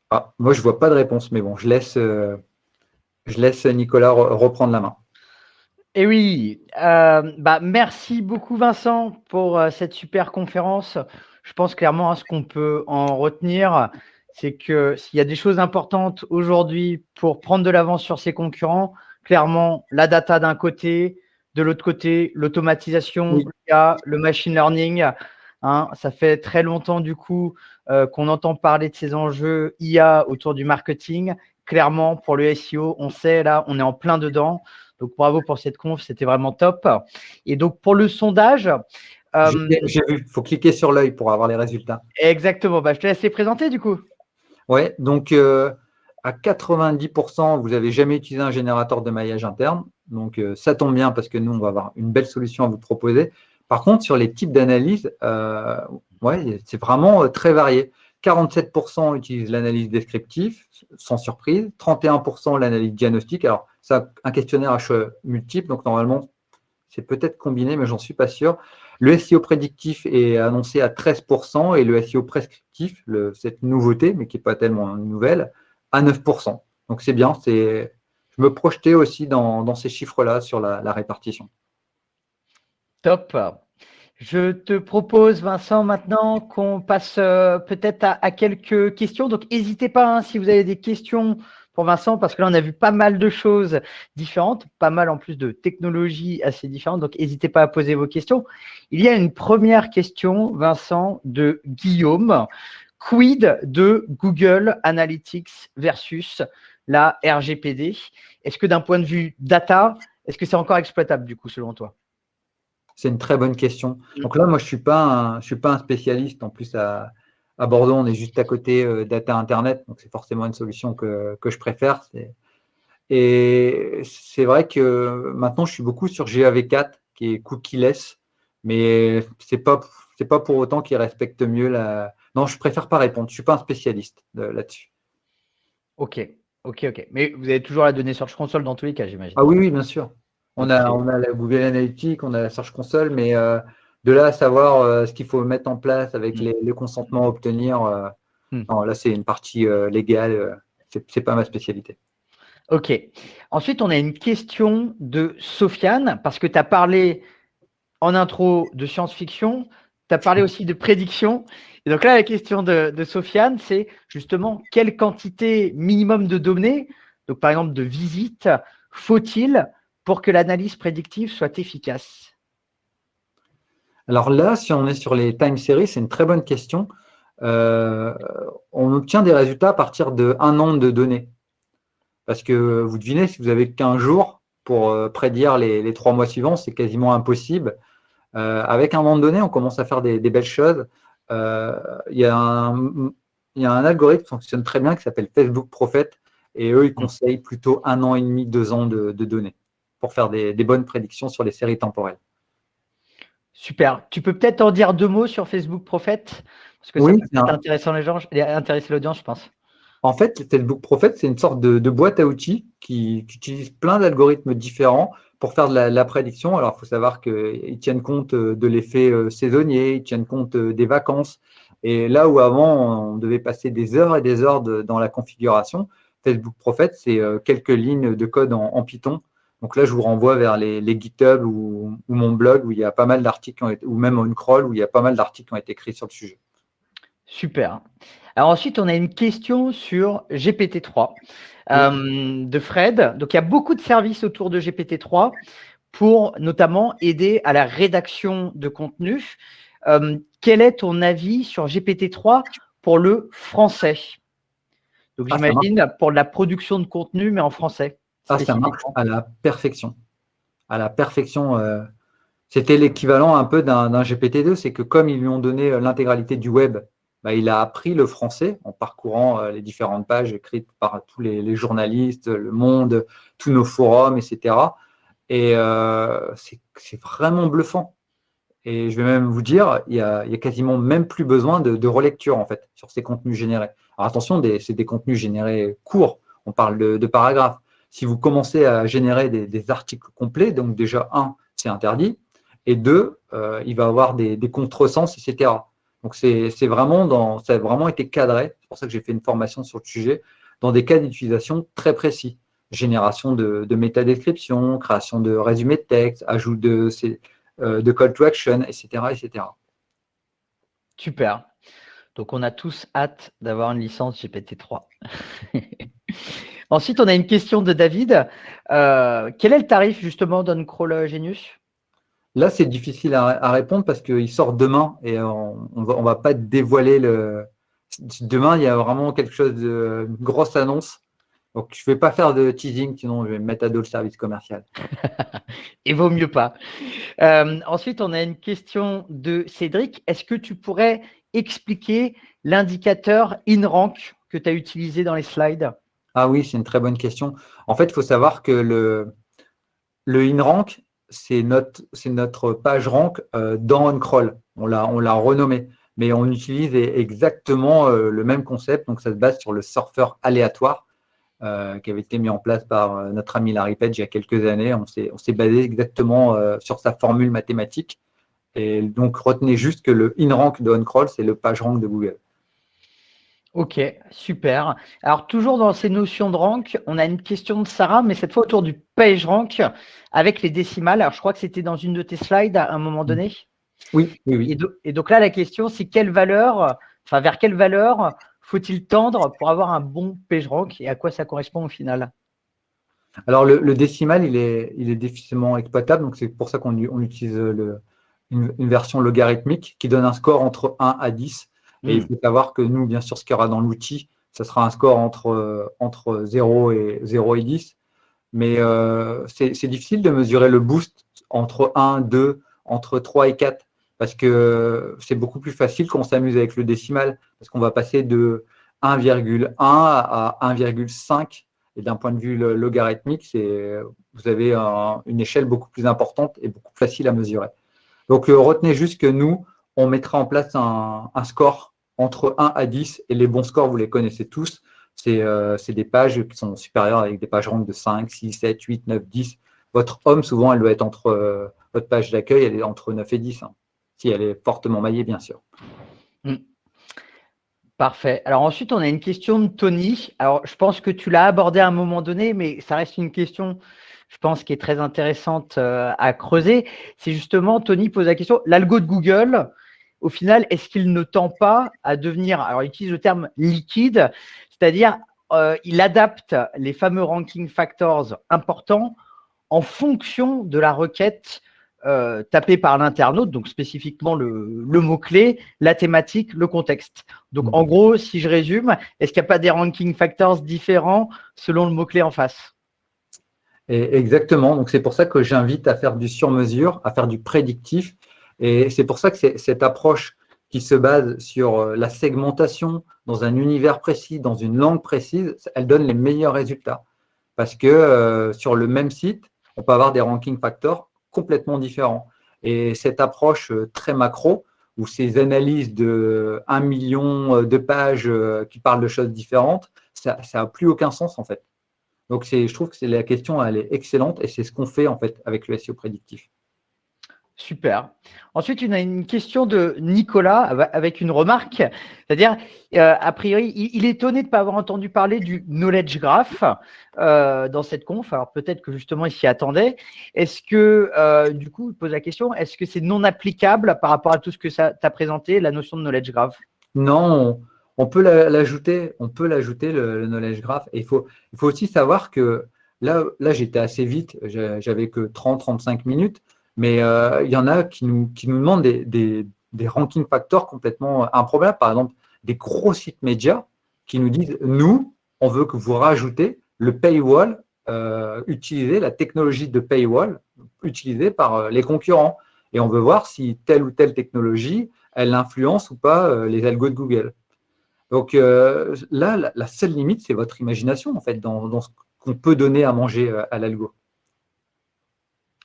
Ah, moi, je ne vois pas de réponse, mais bon, je laisse Nicolas reprendre la main. Et oui, merci beaucoup Vincent pour cette super conférence. Je pense clairement ce qu'on peut en retenir, c'est que s'il y a des choses importantes aujourd'hui pour prendre de l'avance sur ses concurrents, clairement la data d'un côté, de l'autre côté l'automatisation, Oui. le machine learning. Hein, ça fait très longtemps du coup qu'on entend parler de ces enjeux IA autour du marketing. Clairement, pour le SEO, on sait là, on est en plein dedans. Donc, bravo pour cette conf, c'était vraiment top. Et donc, pour le sondage… J'ai vu, il faut cliquer sur l'œil pour avoir les résultats. Exactement, je te laisse les présenter du coup. Ouais, donc à 90%, vous n'avez jamais utilisé un générateur de maillage interne. Donc, ça tombe bien parce que nous, on va avoir une belle solution à vous proposer. Par contre, sur les types d'analyse, ouais, c'est vraiment très varié. 47% utilisent l'analyse descriptive, sans surprise. 31% l'analyse diagnostique. Alors, ça, un questionnaire à choix multiple, donc normalement, c'est peut-être combiné, mais j'en suis pas sûr. Le SEO prédictif est annoncé à 13% et le SEO prescriptif, cette nouveauté, mais qui n'est pas tellement nouvelle, à 9%. Donc, c'est bien. Je me projetais aussi dans ces chiffres-là sur la répartition. Top. Je te propose, Vincent, maintenant qu'on passe peut-être à quelques questions. Donc, n'hésitez pas si vous avez des questions pour Vincent, parce que là, on a vu pas mal de choses différentes, pas mal en plus de technologies assez différentes. Donc, n'hésitez pas à poser vos questions. Il y a une première question, Vincent, de Guillaume. Quid de Google Analytics versus la RGPD? Est-ce que d'un point de vue data, est-ce que c'est encore exploitable du coup, selon toi? C'est une très bonne question. Donc là, moi, je suis pas un spécialiste en plus à À Bordeaux, on est juste à côté Data Internet, donc c'est forcément une solution que je préfère. Et c'est vrai que maintenant, je suis beaucoup sur GAV4, qui est cookieless, mais c'est pas pour autant qu'il respecte mieux la… Non, je préfère pas répondre. Je suis pas un spécialiste là-dessus. Ok, ok. Mais vous avez toujours la donnée Search Console dans tous les cas, j'imagine. Ah oui, oui, bien sûr. On Donc a, c'est on a la Google Analytics, on a la Search Console, mais de là à savoir ce qu'il faut mettre en place avec Hmm. les consentements à obtenir, Hmm. non, là, c'est une partie légale. C'est pas ma spécialité. Ok. Ensuite, on a une question de Sofiane, parce que tu as parlé en intro de science-fiction, tu as parlé aussi de prédiction. Et donc là, la question de Sofiane, c'est justement quelle quantité minimum de données, donc par exemple de visites, faut-il pour que l'analyse prédictive soit efficace? Alors là, si on est sur les time series, c'est une très bonne question. Euh, on obtient des résultats à partir d'un an de données. Parce que vous devinez, si vous avez qu'un jour pour prédire les 3 mois suivants, c'est quasiment impossible. Avec un an de données, on commence à faire des belles choses. Euh, Il y a un algorithme qui fonctionne très bien qui s'appelle Facebook Prophet. Et eux, ils Hmm. conseillent plutôt 1 an et demi, 2 ans de données pour faire des bonnes prédictions sur les séries temporelles. Super. Tu peux peut-être en dire 2 mots sur Facebook Prophet, parce que ça Oui, peut peut-être intéresser les gens, intéresser l'audience, je pense. en fait, Facebook Prophet, c'est une sorte de boîte à outils qui utilise plein d'algorithmes différents pour faire de la prédiction. Alors, il faut savoir qu'ils tiennent compte de l'effet saisonnier, ils tiennent compte des vacances. Et là où avant, on devait passer des heures et des heures dans la configuration, Facebook Prophet, c'est quelques lignes de code en Python. Donc là, je vous renvoie vers les GitHub ou mon blog où il y a pas mal d'articles, ou même OnCrawl où il y a pas mal d'articles qui ont été écrits sur le sujet. Super. Alors ensuite, on a une question sur GPT-3 Oui. de Fred. Donc, il y a beaucoup de services autour de GPT-3 pour notamment aider à la rédaction de contenu. Quel est ton avis sur GPT-3 pour le français? Donc, Ah, ça marche. j'imagine pour la production de contenu, mais en français Ah, ça marche spécifiquement. à la perfection. À la perfection. C'était l'équivalent un peu d'un GPT-2, c'est que comme ils lui ont donné l'intégralité du web, bah, il a appris le français en parcourant les différentes pages écrites par tous les journalistes, Le Monde, tous nos forums, etc. Et c'est vraiment bluffant. Et je vais même vous dire, il y a quasiment même plus besoin de relecture en fait sur ces contenus générés. Alors attention, c'est des contenus générés courts, on parle de paragraphes. Si vous commencez à générer des articles complets, donc déjà, c'est interdit, et deux, il va avoir des contresens, etc. Donc ça a vraiment été cadré, c'est pour ça que j'ai fait une formation sur le sujet, dans des cas d'utilisation très précis. Génération de métadescriptions, création de résumés de texte, ajout de call to action, etc., etc. Super. Donc, on a tous hâte d'avoir une licence GPT-3. Ensuite, on a une question de David. Quel est le tarif justement d'OnCrawl Genius? Là, c'est difficile à répondre parce qu'il sort demain et on va pas dévoiler le. Demain, il y a vraiment quelque chose de une grosse annonce. Donc, je ne vais pas faire de teasing, sinon je vais me mettre à dos le service commercial. Il vaut mieux pas. Ensuite, on a une question de Cédric. Est-ce que tu pourrais expliquer l'indicateur InRank que tu as utilisé dans les slides? Ah oui, c'est une très bonne question. En fait, il faut savoir que le InRank, c'est notre page rank dans OnCrawl. On l'a renommé, mais on utilise exactement le même concept. Donc, ça se base sur le surfeur aléatoire qui avait été mis en place par notre ami Larry Page il y a quelques années. On s'est basé exactement sur sa formule mathématique. Et donc, retenez juste que le InRank de OnCrawl, c'est le PageRank de Google. Ok, super. Alors, toujours dans ces notions de rank, on a une question de Sarah, mais cette fois autour du PageRank avec les décimales. Alors, je crois que c'était dans une de tes slides à un moment donné. Oui, oui, Et, oui. et donc là, la question, c'est vers quelle valeur faut-il tendre pour avoir un bon PageRank et à quoi ça correspond au final? Alors, le décimal, il est difficilement exploitable. Donc, c'est pour ça qu'on utilise une version logarithmique qui donne un score entre 1 à 10. Et il Hmm. faut savoir que nous, bien sûr, ce qu'il y aura dans l'outil, ce sera un score entre 0 et 10. Mais c'est difficile de mesurer le boost entre 1, 2, entre 3 et 4. parce que c'est beaucoup plus facile quand on s'amuse avec le décimal, parce qu'on va passer de 1,1 à 1,5. Et d'un point de vue logarithmique, vous avez une échelle beaucoup plus importante et beaucoup plus facile à mesurer. Donc, retenez juste que nous, on mettra en place un score entre 1 à 10, et les bons scores, vous les connaissez tous. C'est des pages qui sont supérieures avec des pages rank de 5, 6, 7, 8, 9, 10. Votre home, souvent, elle doit être entre votre page d'accueil, elle est entre 9 et 10, hein, si elle est fortement maillée, bien sûr. Parfait. Alors ensuite, on a une question de Tony. Alors, je pense que tu l'as abordé à un moment donné, mais ça reste une question, je pense, qui est très intéressante à creuser. C'est justement, Tony pose la question, l'algo de Google, au final, est-ce qu'il ne tend pas à devenir, alors il utilise le terme liquide, c'est-à-dire il adapte les fameux ranking factors importants en fonction de la requête tapée par l'internaute, donc spécifiquement le mot-clé, la thématique, le contexte. Donc, en gros, si je résume, est-ce qu'il n'y a pas des ranking factors différents selon le mot-clé en face? Exactement. Donc, c'est pour ça que j'invite à faire du sur-mesure, à faire du prédictif. Et c'est pour ça que cette approche qui se base sur la segmentation dans un univers précis, dans une langue précise, elle donne les meilleurs résultats. Parce que sur le même site, on peut avoir des ranking factors complètement différents. Et cette approche très macro, ou ces analyses de 1 million de pages qui parlent de choses différentes, ça n'a plus aucun sens en fait. Donc je trouve que la question, elle est excellente, et c'est ce qu'on fait en fait avec le SEO prédictif. Super. Ensuite, on a une question de Nicolas avec une remarque, c'est-à-dire, a priori, il est étonné de ne pas avoir entendu parler du knowledge graph dans cette conf. Alors peut-être que justement, il s'y attendait. Est-ce que, du coup, il pose la question, est-ce que c'est non applicable par rapport à tout ce que ça t'a présenté, la notion de knowledge graph? Non, on peut l'ajouter, le knowledge graph. Et il faut aussi savoir que là j'étais assez vite, j'avais que 30-35 minutes, mais il y en a qui nous demandent des ranking factors complètement improbables. Par exemple, des gros sites médias qui nous disent, nous, on veut que vous rajoutez le paywall, utiliser la technologie de paywall utilisée par les concurrents. Et on veut voir si telle ou telle technologie elle influence ou pas les algos de Google. Donc là, la seule limite, c'est votre imagination, en fait, dans ce qu'on peut donner à manger à l'algo.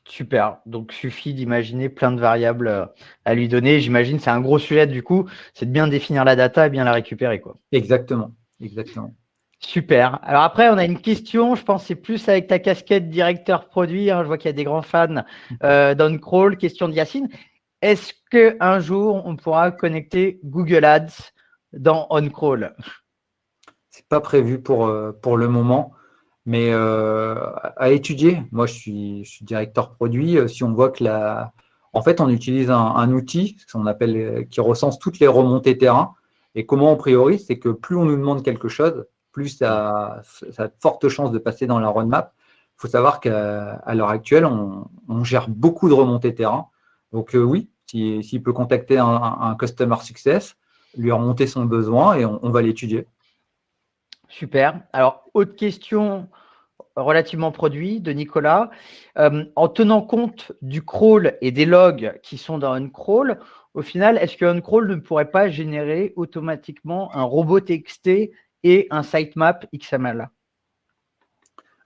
Super. Donc, suffit d'imaginer plein de variables à lui donner. J'imagine c'est un gros sujet du coup, c'est de bien définir la data et bien la récupérer, quoi. Exactement, exactement. Super. Alors après, on a une question, je pense que c'est plus avec ta casquette directeur produit, hein, je vois qu'il y a des grands fans d'OnCrawl. Question de Yacine. Est-ce qu'un jour, on pourra connecter Google Ads dans OnCrawl? C'est pas prévu pour le moment, mais à étudier. Moi, je suis directeur produit. Si on voit que en fait, on utilise un outil, ce qu'on appelle, qui recense toutes les remontées terrain. Et comment on priorise, c'est que plus on nous demande quelque chose, plus ça a de fortes chances de passer dans la roadmap. Il faut savoir qu'à l'heure actuelle, on gère beaucoup de remontées terrain. Donc oui, s'il peut contacter un customer success, lui remonter son besoin, et on va l'étudier. Super. Alors, autre question relativement produit de Nicolas. En tenant compte du crawl et des logs qui sont dans OnCrawl, au final, est-ce que OnCrawl ne pourrait pas générer automatiquement un robot TXT et un sitemap XML?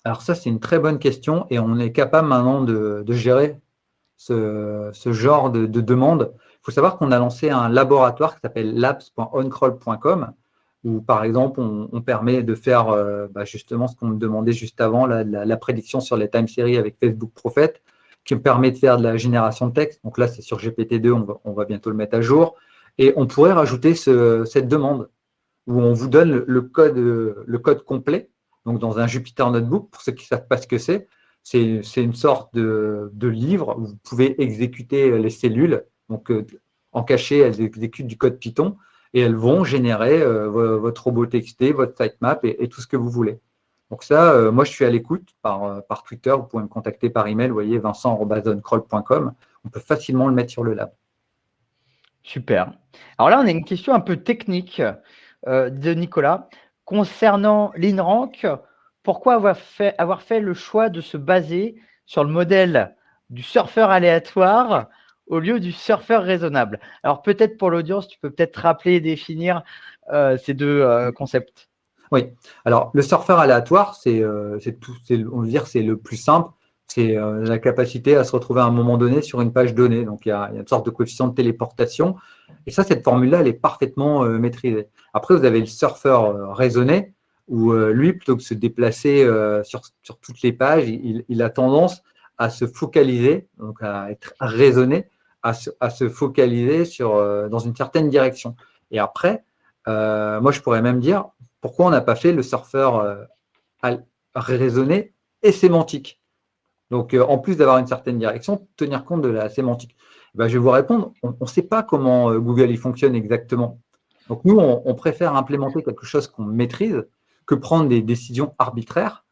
Alors ça, c'est une très bonne question, et on est capable maintenant de gérer ce genre de demande. Il faut savoir qu'on a lancé un laboratoire qui s'appelle labs.oncrawl.com, où par exemple, on permet de faire justement ce qu'on me demandait juste avant, la prédiction sur les time series avec Facebook Prophet, qui me permet de faire de la génération de texte. Donc là, c'est sur GPT-2, on va bientôt le mettre à jour. Et on pourrait rajouter cette demande où on vous donne le code complet, donc dans un Jupyter Notebook. Pour ceux qui ne savent pas ce que c'est une sorte de livre où vous pouvez exécuter les cellules. Donc, en cachet, elles exécutent du code Python, et elles vont générer votre robot TXT, votre sitemap et tout ce que vous voulez. Donc ça, moi, je suis à l'écoute par Twitter. Vous pouvez me contacter par email, vous voyez, vincent@oncrawl.com. On peut facilement le mettre sur le lab. Super. Alors là, on a une question un peu technique de Nicolas. Concernant l'InRank, pourquoi avoir fait le choix de se baser sur le modèle du surfeur aléatoire au lieu du surfeur raisonnable. Alors peut-être pour l'audience, tu peux peut-être rappeler et définir ces deux concepts. Oui. Alors, le surfeur aléatoire, on veut dire, c'est le plus simple. C'est la capacité à se retrouver à un moment donné sur une page donnée. Donc, il y a une sorte de coefficient de téléportation. Et ça, cette formule-là, elle est parfaitement maîtrisée. Après, vous avez le surfeur raisonné, où lui, plutôt que de se déplacer sur toutes les pages, il a tendance à se focaliser, donc à être raisonné, à se focaliser dans une certaine direction. Et après, moi, je pourrais même dire, pourquoi on n'a pas fait le surfeur raisonné et sémantique? Donc, en plus d'avoir une certaine direction, tenir compte de la sémantique. Ben, je vais vous répondre, on ne sait pas comment Google il fonctionne exactement. Donc, nous, on préfère implémenter quelque chose qu'on maîtrise que prendre des décisions arbitraires.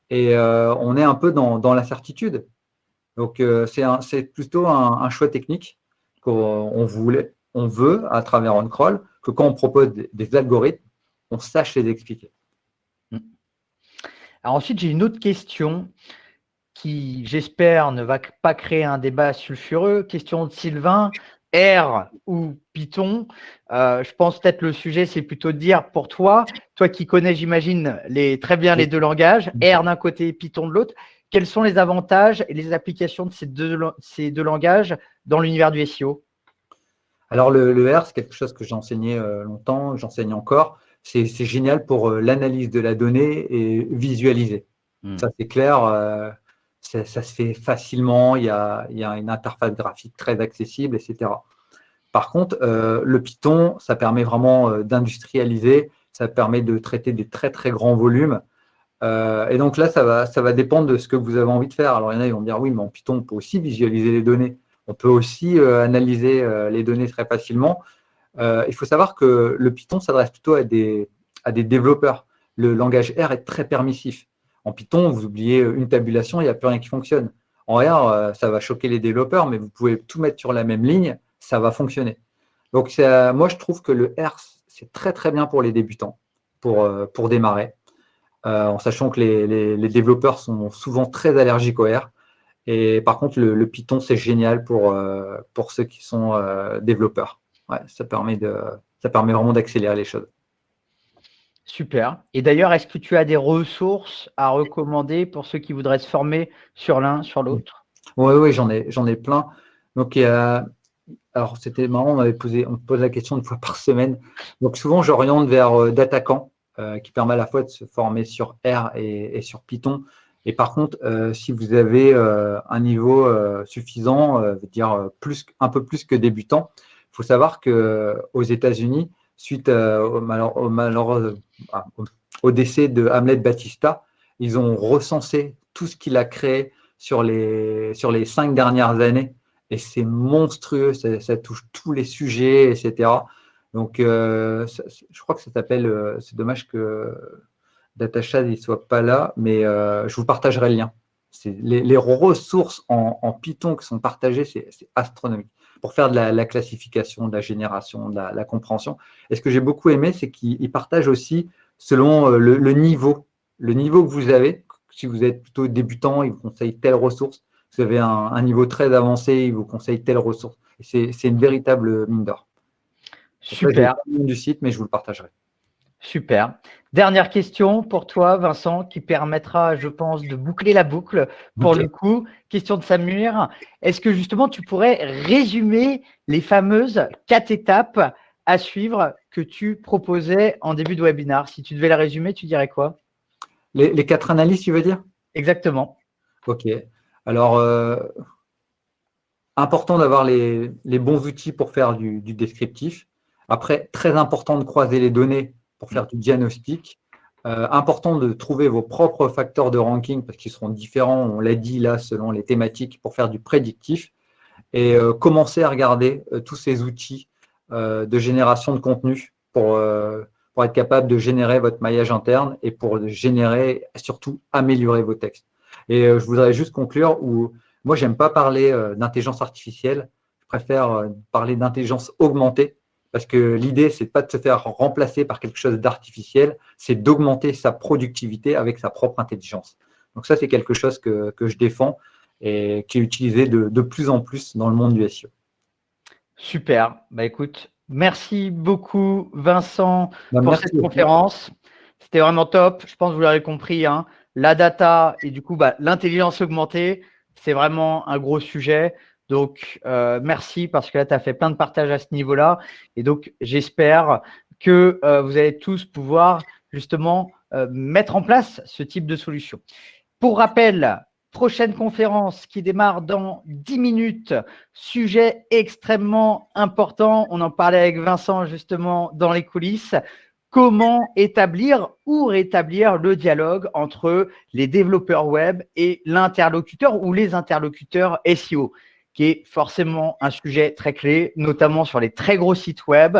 Et on est un peu dans l'incertitude. Donc, c'est plutôt un choix technique qu'on veut, à travers OnCrawl, que quand on propose des algorithmes, on sache les expliquer. Alors ensuite, j'ai une autre question qui, j'espère, ne va pas créer un débat sulfureux. Question de Sylvain, R ou Python? Je pense peut-être le sujet, c'est plutôt de dire pour toi qui connais, j'imagine, très bien les deux langages, R d'un côté, Python de l'autre, quels sont les avantages et les applications de ces deux langages dans l'univers du SEO? Alors, le R, c'est quelque chose que j'ai enseigné longtemps, j'enseigne encore. C'est génial pour l'analyse de la donnée et visualiser. Ça, c'est clair, ça se fait facilement, il y a une interface graphique très accessible, etc. Par contre, le Python, ça permet vraiment d'industrialiser, ça permet de traiter des très, très grands volumes. Et donc là, ça va dépendre de ce que vous avez envie de faire. Alors, il y en a qui vont me dire, oui, mais en Python, on peut aussi visualiser les données. On peut aussi analyser les données très facilement. Il faut savoir que le Python s'adresse plutôt à des développeurs. Le langage R est très permissif. En Python, vous oubliez une tabulation, il n'y a plus rien qui fonctionne. En R, ça va choquer les développeurs, mais vous pouvez tout mettre sur la même ligne, ça va fonctionner. Donc, moi, je trouve que le R, c'est très, très bien pour les débutants, pour démarrer, en sachant que les développeurs sont souvent très allergiques au R. Et par contre, le Python, c'est génial pour ceux qui sont développeurs. Ouais, ça permet vraiment d'accélérer les choses. Super. Et d'ailleurs, est-ce que tu as des ressources à recommander pour ceux qui voudraient se former sur l'un, sur l'autre? Oui, j'en ai plein. Donc, alors, c'était marrant, on me pose la question une fois par semaine. Donc, souvent, j'oriente vers Datacamp, qui permet à la fois de se former sur R et sur Python. Et par contre, si vous avez un niveau suffisant, dire un peu plus que débutant, il faut savoir qu'aux États-Unis, suite au décès de Hamlet Batista, ils ont recensé tout ce qu'il a créé sur les 5 dernières années. Et c'est monstrueux, ça touche tous les sujets, etc. Donc, je crois que ça s'appelle, c'est dommage que Datashad ne soit pas là, mais je vous partagerai le lien. Les ressources en Python qui sont partagées, c'est astronomique. Pour faire de la classification, de la génération, de la compréhension. Et ce que j'ai beaucoup aimé, c'est qu'ils partagent aussi selon le niveau que vous avez. Si vous êtes plutôt débutant, ils vous conseillent telle ressource. Si vous avez un niveau très avancé, ils vous conseillent telle ressource. C'est une véritable mine d'or. Super. Je n'ai pas le nom du site, mais je vous le partagerai. Super. Dernière question pour toi, Vincent, qui permettra, je pense, de boucler la boucle pour le coup. Question de Samir. Est-ce que justement, tu pourrais résumer les fameuses 4 étapes à suivre que tu proposais en début de webinaire? Si tu devais la résumer, tu dirais quoi? Les 4 analyses, tu veux dire? Exactement. Ok. Alors, important d'avoir les bons outils pour faire du descriptif. Après, très important de croiser les données pour faire du diagnostic. Important de trouver vos propres facteurs de ranking parce qu'ils seront différents, on l'a dit là, selon les thématiques pour faire du prédictif. Et commencer à regarder tous ces outils de génération de contenu pour être capable de générer votre maillage interne et pour générer, surtout, améliorer vos textes. Et je voudrais juste conclure où moi, j'aime pas parler d'intelligence artificielle, je préfère parler d'intelligence augmentée parce que l'idée, c'est pas de se faire remplacer par quelque chose d'artificiel, c'est d'augmenter sa productivité avec sa propre intelligence. Donc ça, c'est quelque chose que je défends et qui est utilisé de plus en plus dans le monde du SEO. Super. Bah, écoute, merci beaucoup, Vincent, Ben, pour merci cette beaucoup. conférence. C'était vraiment top. Je pense que vous l'avez compris, hein. La data et du coup, l'intelligence augmentée, c'est vraiment un gros sujet. Donc, merci parce que là, tu as fait plein de partages à ce niveau-là. Et donc, j'espère que vous allez tous pouvoir justement mettre en place ce type de solution. Pour rappel, prochaine conférence qui démarre dans 10 minutes, sujet extrêmement important. On en parlait avec Vincent justement dans les coulisses. Comment établir ou rétablir le dialogue entre les développeurs web et l'interlocuteur ou les interlocuteurs SEO, qui est forcément un sujet très clé, notamment sur les très gros sites web.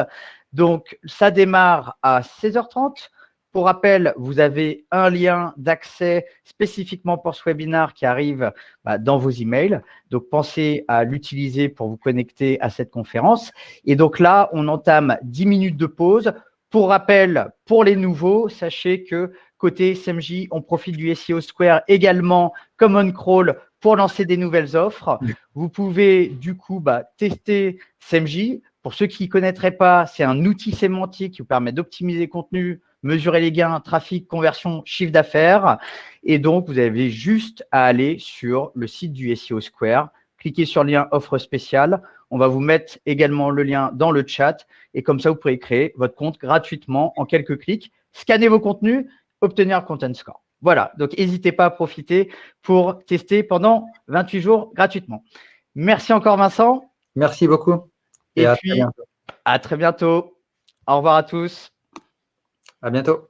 Donc, ça démarre à 16h30. Pour rappel, vous avez un lien d'accès spécifiquement pour ce webinaire qui arrive dans vos emails. Donc, pensez à l'utiliser pour vous connecter à cette conférence. Et donc là, on entame 10 minutes de pause. Pour rappel, pour les nouveaux, sachez que côté SMJ, on profite du SEO Square également comme on crawl pour lancer des nouvelles offres. Vous pouvez du coup tester SMJ. Pour ceux qui ne connaîtraient pas, c'est un outil sémantique qui vous permet d'optimiser le contenu, mesurer les gains, trafic, conversion, chiffre d'affaires. Et donc, vous avez juste à aller sur le site du SEO Square, cliquez sur le lien offre spéciale. On va vous mettre également le lien dans le chat. Et comme ça, vous pourrez créer votre compte gratuitement en quelques clics, scanner vos contenus, obtenir un Content Score. Voilà, donc n'hésitez pas à profiter pour tester pendant 28 jours gratuitement. Merci encore, Vincent. Merci beaucoup. Et à puis, très bientôt. à très bientôt. Au revoir à tous. À bientôt.